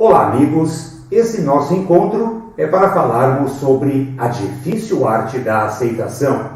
Olá, amigos! Esse nosso encontro é para falarmos sobre a difícil arte da aceitação.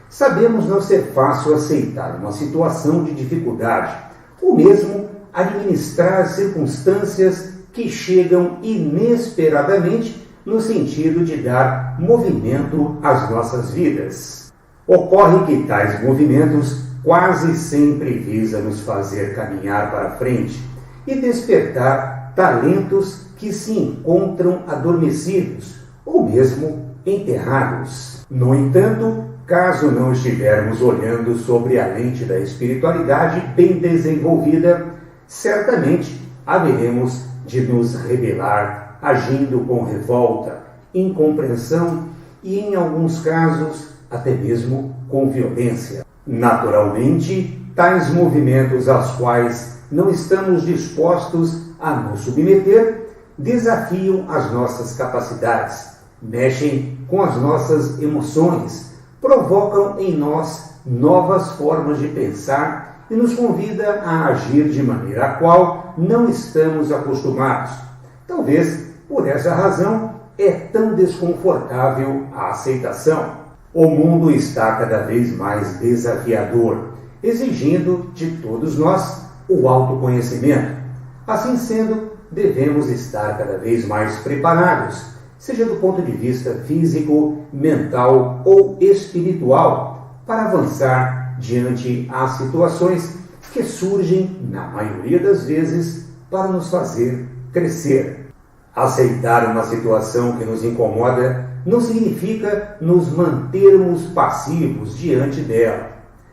Sabemos não ser fácil aceitar uma situação de dificuldade, ou mesmo administrar circunstâncias que chegam inesperadamente no sentido de dar movimento às nossas vidas. Ocorre que tais movimentos quase sempre visam nos fazer caminhar para frente e despertar talentos que se encontram adormecidos ou mesmo enterrados. No entanto, caso não estivermos olhando sobre a lente da espiritualidade bem desenvolvida, certamente haveremos de nos rebelar, agindo com revolta, incompreensão e, em alguns casos, até mesmo com violência. Naturalmente, tais movimentos aos quais não estamos dispostos a nos submeter desafiam as nossas capacidades, mexem com as nossas emoções, provocam em nós novas formas de pensar e nos convida a agir de maneira a qual não estamos acostumados. Talvez por essa razão é tão desconfortável a aceitação. O mundo está cada vez mais desafiador, exigindo de todos nós o autoconhecimento. Assim sendo, devemos estar cada vez mais preparados, seja do ponto de vista físico, mental ou espiritual, para avançar diante as situações que surgem, na maioria das vezes, para nos fazer crescer. Aceitar uma situação que nos incomoda não significa nos mantermos passivos diante dela.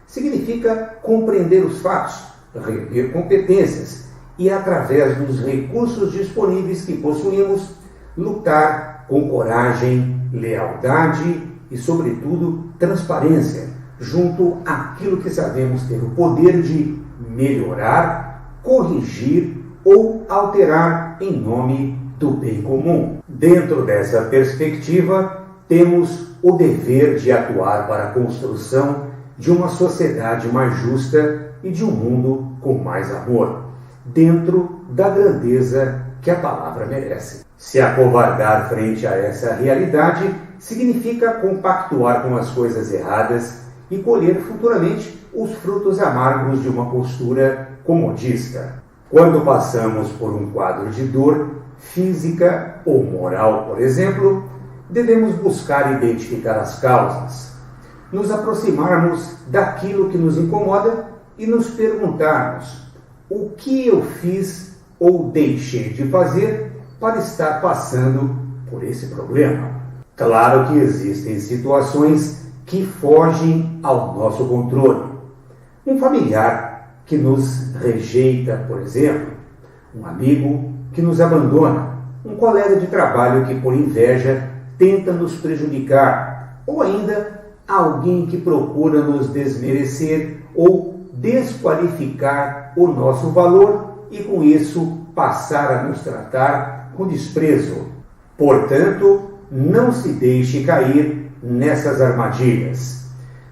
Significa compreender os fatos, rever competências e, através dos recursos disponíveis que possuímos, lutar com coragem, lealdade e, sobretudo, transparência, junto àquilo que sabemos ter o poder de melhorar, corrigir ou alterar em nome do bem comum. Dentro dessa perspectiva, temos o dever de atuar para a construção de uma sociedade mais justa e de um mundo com mais amor, dentro da grandeza que a palavra merece. Se acovardar frente a essa realidade significa compactuar com as coisas erradas e colher futuramente os frutos amargos de uma postura comodista. Quando passamos por um quadro de dor, física ou moral, por exemplo, devemos buscar identificar as causas, nos aproximarmos daquilo que nos incomoda e nos perguntarmos: o que eu fiz ou deixei de fazer para estar passando por esse problema? Claro que existem situações que fogem ao nosso controle. Um familiar que nos rejeita, por exemplo, um amigo que nos abandona, um colega de trabalho que, por inveja, tenta nos prejudicar, ou ainda alguém que procura nos desmerecer ou desqualificar o nosso valor e, com isso, passar a nos tratar com desprezo. Portanto, não se deixe cair nessas armadilhas.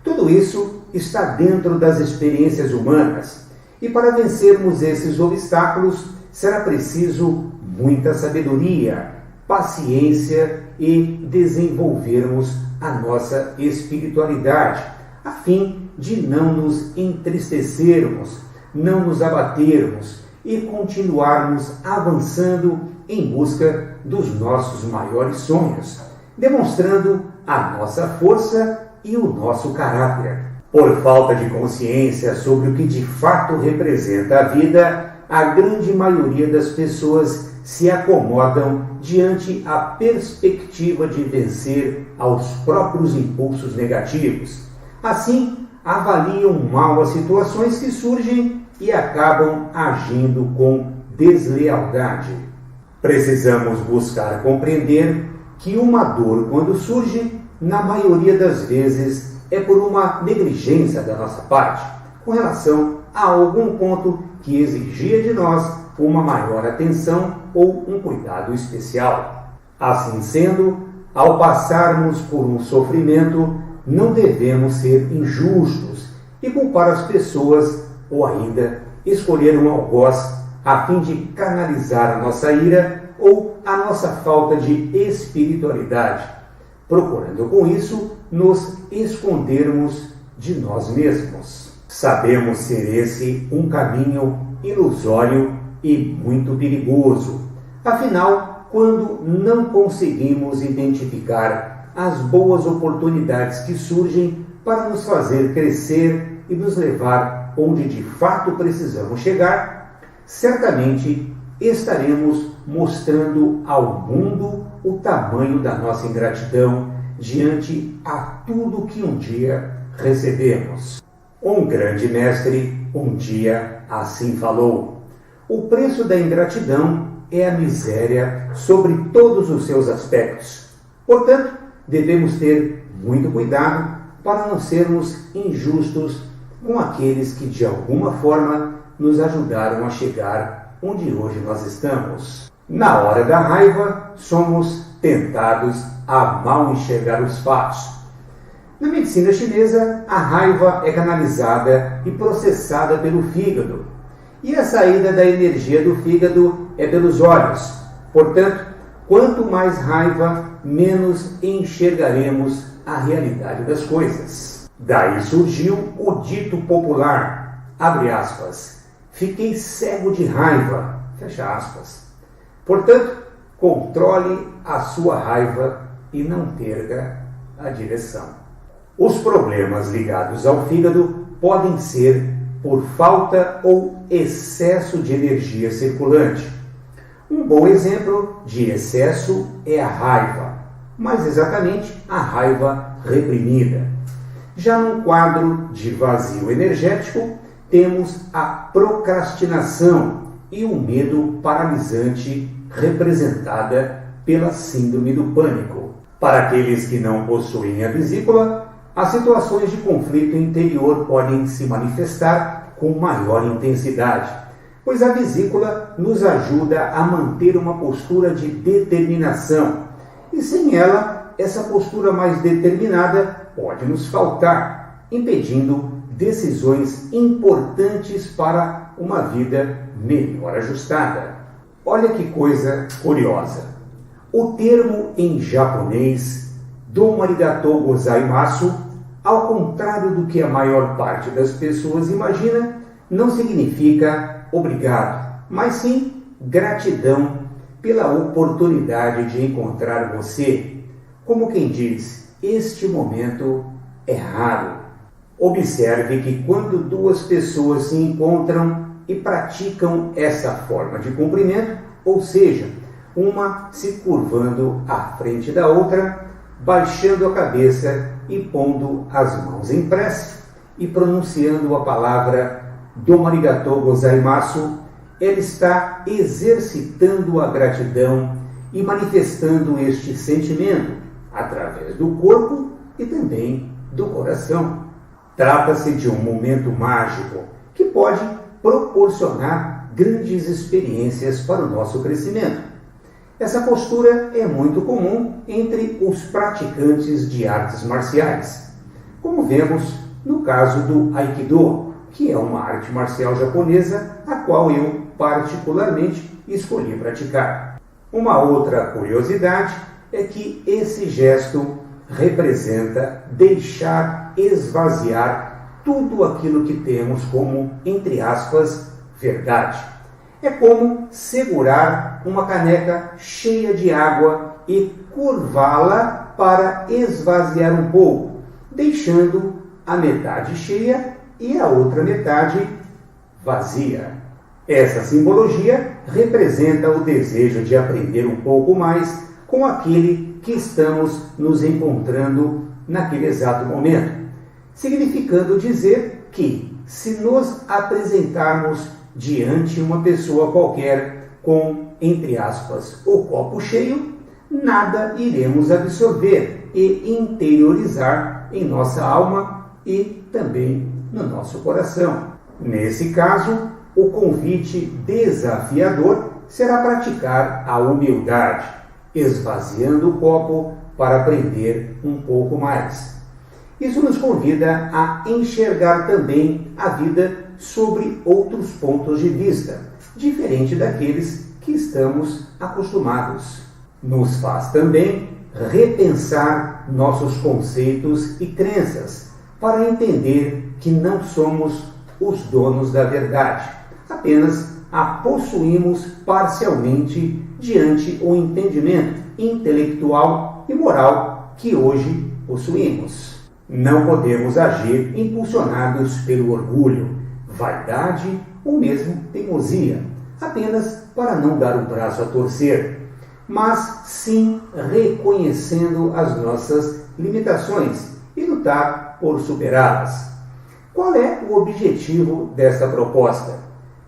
Tudo isso está dentro das experiências humanas, e para vencermos esses obstáculos será preciso muita sabedoria, paciência e desenvolvermos a nossa espiritualidade, a fim de não nos entristecermos, não nos abatermos e continuarmos avançando em busca dos nossos maiores sonhos, demonstrando a nossa força e o nosso caráter. Por falta de consciência sobre o que de fato representa a vida, a grande maioria das pessoas se acomodam diante a perspectiva de vencer aos próprios impulsos negativos. Assim, avaliam mal as situações que surgem e acabam agindo com deslealdade. Precisamos buscar compreender que uma dor, quando surge, na maioria das vezes é por uma negligência da nossa parte, com relação a algum ponto que exigia de nós uma maior atenção ou um cuidado especial. Assim sendo, ao passarmos por um sofrimento, não devemos ser injustos e culpar as pessoas ou ainda escolher um algoz a fim de canalizar a nossa ira ou a nossa falta de espiritualidade, procurando com isso nos escondermos de nós mesmos. Sabemos ser esse um caminho ilusório e muito perigoso. Afinal, quando não conseguimos identificar as boas oportunidades que surgem para nos fazer crescer e nos levar onde de fato precisamos chegar, certamente estaremos mostrando ao mundo o tamanho da nossa ingratidão diante a tudo que um dia recebemos. Um grande mestre um dia assim falou: o preço da ingratidão é a miséria sobre todos os seus aspectos. Portanto, devemos ter muito cuidado para não sermos injustos com aqueles que de alguma forma nos ajudaram a chegar onde hoje nós estamos. Na hora da raiva, somos tentados a mal enxergar os fatos. Na medicina chinesa, a raiva é canalizada e processada pelo fígado, e a saída da energia do fígado é pelos olhos. Portanto, quanto mais raiva, menos enxergaremos a realidade das coisas. Daí surgiu o dito popular, abre aspas, fiquei cego de raiva, fecha aspas. Portanto, controle a sua raiva e não perca a direção. Os problemas ligados ao fígado podem ser por falta ou excesso de energia circulante. Um bom exemplo de excesso é a raiva, mais exatamente a raiva reprimida. Já num quadro de vazio energético, temos a procrastinação e o medo paralisante representada pela síndrome do pânico. Para aqueles que não possuem a vesícula, as situações de conflito interior podem se manifestar com maior intensidade, pois a vesícula nos ajuda a manter uma postura de determinação, e sem ela, essa postura mais determinada pode nos faltar, impedindo decisões importantes para uma vida melhor ajustada. Olha que coisa curiosa. O termo em japonês, Domo arigatou gozaimasu, ao contrário do que a maior parte das pessoas imagina, não significa obrigado, mas sim gratidão pela oportunidade de encontrar você. Como quem diz, este momento é raro. Observe que quando duas pessoas se encontram e praticam essa forma de cumprimento, ou seja, uma se curvando à frente da outra, baixando a cabeça e pondo as mãos em prece e pronunciando a palavra Domo arigatou gozaimasu, ela está exercitando a gratidão e manifestando este sentimento através do corpo e também do coração. Trata-se de um momento mágico que pode proporcionar grandes experiências para o nosso crescimento. Essa postura é muito comum entre os praticantes de artes marciais, como vemos no caso do Aikido, que é uma arte marcial japonesa a qual eu particularmente escolhi praticar. Uma outra curiosidade é que esse gesto representa deixar esvaziar tudo aquilo que temos como, entre aspas, verdade. É como segurar uma caneca cheia de água e curvá-la para esvaziar um pouco, deixando a metade cheia e a outra metade vazia. Essa simbologia representa o desejo de aprender um pouco mais com aquele que estamos nos encontrando naquele exato momento, significando dizer que, se nos apresentarmos diante uma pessoa qualquer com, entre aspas, o copo cheio, nada iremos absorver e interiorizar em nossa alma e também no nosso coração. Nesse caso, o convite desafiador será praticar a humildade, esvaziando o copo para aprender um pouco mais. Isso nos convida a enxergar também a vida sobre outros pontos de vista, diferente daqueles que estamos acostumados. Nos faz também repensar nossos conceitos e crenças para entender que não somos os donos da verdade, apenas a possuímos parcialmente diante o entendimento intelectual e moral que hoje possuímos. Não podemos agir impulsionados pelo orgulho, vaidade ou mesmo teimosia, apenas para não dar o braço a torcer, mas sim reconhecendo as nossas limitações e lutar por superá-las. Qual é o objetivo desta proposta?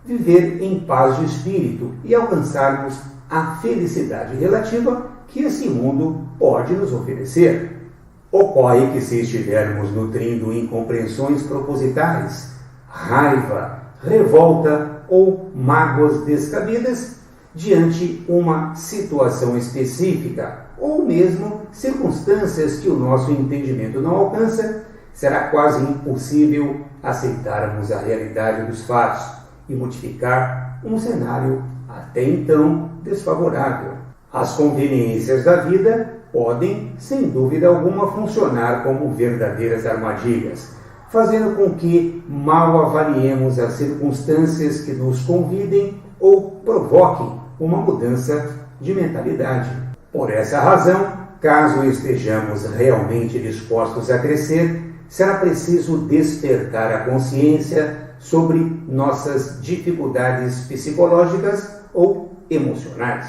Viver em paz de espírito e alcançarmos a felicidade relativa que esse mundo pode nos oferecer. Ocorre que se estivermos nutrindo incompreensões propositais, raiva, revolta ou mágoas descabidas diante uma situação específica ou mesmo circunstâncias que o nosso entendimento não alcança, será quase impossível aceitarmos a realidade dos fatos e modificar um cenário até então desfavorável. As conveniências da vida podem, sem dúvida alguma, funcionar como verdadeiras armadilhas, fazendo com que mal avaliemos as circunstâncias que nos convidem ou provoquem uma mudança de mentalidade. Por essa razão, caso estejamos realmente dispostos a crescer, será preciso despertar a consciência sobre nossas dificuldades psicológicas ou emocionais,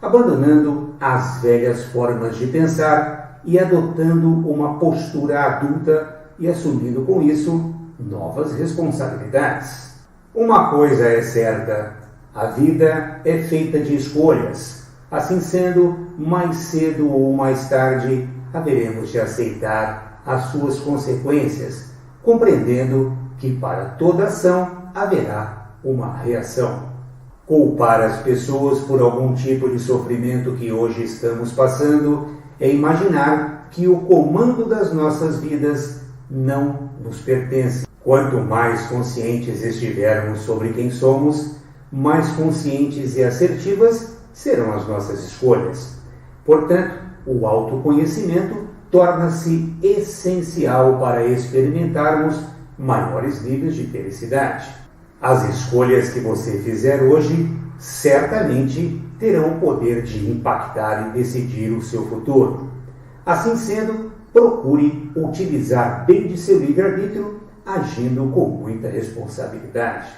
abandonando as velhas formas de pensar e adotando uma postura adulta e assumindo com isso novas responsabilidades. Uma coisa é certa: a vida é feita de escolhas. Assim sendo, mais cedo ou mais tarde, haveremos de aceitar as suas consequências, compreendendo que para toda ação haverá uma reação. Culpar as pessoas por algum tipo de sofrimento que hoje estamos passando é imaginar que o comando das nossas vidas não nos pertence. Quanto mais conscientes estivermos sobre quem somos, mais conscientes e assertivas serão as nossas escolhas. Portanto, o autoconhecimento torna-se essencial para experimentarmos maiores níveis de felicidade. As escolhas que você fizer hoje certamente terão o poder de impactar e decidir o seu futuro. Assim sendo, procure utilizar bem de seu livre-arbítrio, agindo com muita responsabilidade.